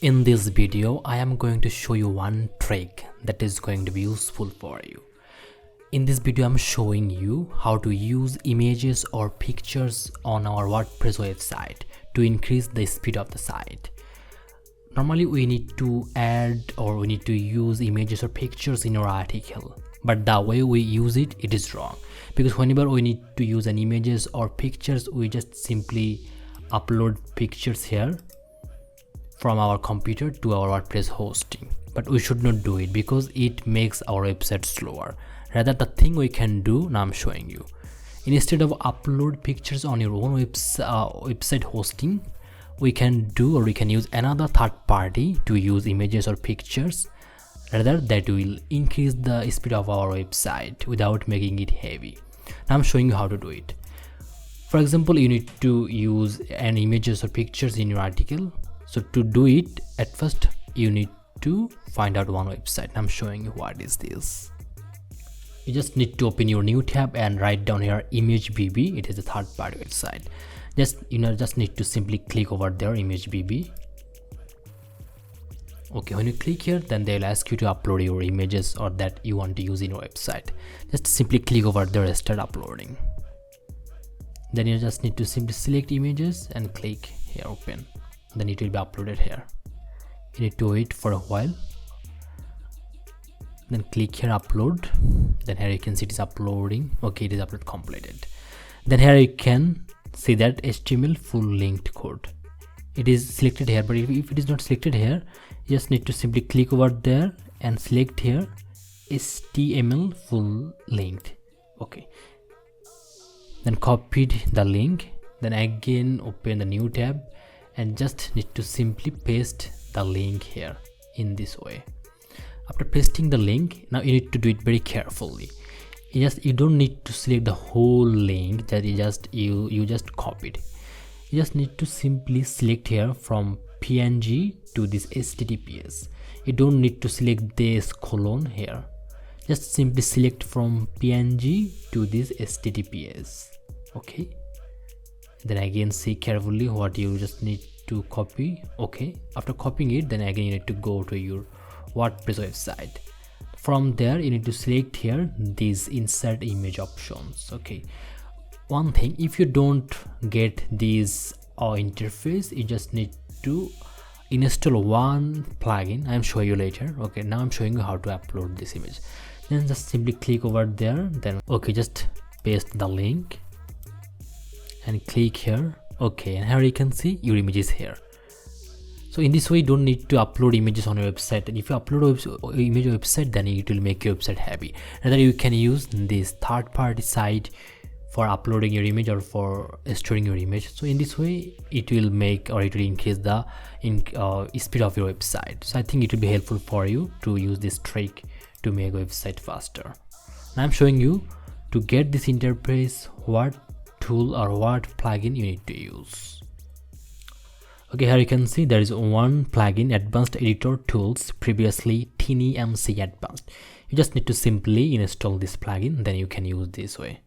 In this video, I am going to show you one trick that is going to be useful for you. In this video, I'm showing you how to use images or pictures on our WordPress website to increase the speed of the site. Normally, we need to add or we need to use images or pictures in our article, but the way we use it, it is wrong. Because whenever we need to use an images or pictures, we just simply upload pictures here from our computer to our WordPress hosting, but we should not do it because it makes our website slower. Rather, the thing we can do, now I'm showing you, instead of upload pictures on your own website hosting, we can do or we can use another third party to use images or pictures. Rather, that will increase the speed of our website without making it heavy. Now I'm showing you how to do it. For example, you need to use an images or pictures in your article. So to do it, at first you need to find out one website. I'm showing you what is this. You just need to open your new tab and write down here ImageBB. It is a third party website. Just need to simply click over there, ImageBB. Okay, when you click here, then they'll ask you to upload your images or that you want to use in your website. Just simply click over there and start uploading. Then you just need to simply select images and click here, open. Then it will be uploaded here. You need to wait for a while. Then click here, upload. Then here you can see it is uploading. Okay, it is upload completed. Then here you can see that HTML full linked code. It is selected here, but if it is not selected here, you just need to simply click over there and select here HTML full linked. Okay. Then copied the link. Then again open the new tab and just need to simply paste the link here in this way. After pasting the link, now you need to do it very carefully. You don't need to select the whole link that you just copied. You just need to simply select here from PNG to this HTTPS. You don't need to select this colon here. Just simply select from PNG to this HTTPS. Okay. Then again see carefully what you just need to copy. Okay, after copying it, then again you need to go to your WordPress website. From there you need to select here these insert image options. Okay, one thing, if you don't get these interface, you just need to install one plugin. I'm showing you later. Okay, now I'm showing you how to upload this image. Then just simply click over there, then okay, just paste the link and click here. Okay, and here you can see your images here. So in this way, you don't need to upload images on your website. And if you upload image on your website, then it will make your website heavy. Rather, you can use this third-party site for uploading your image or for storing your image. So in this way, it will make or it will increase the speed of your website. So I think it will be helpful for you to use this trick to make a website faster. Now I'm showing you to get this interface what tool or what plugin you need to use. Okay, here you can see there is one plugin, Advanced Editor Tools, previously TinyMC Advanced. You just need to simply install this plugin, then you can use this way.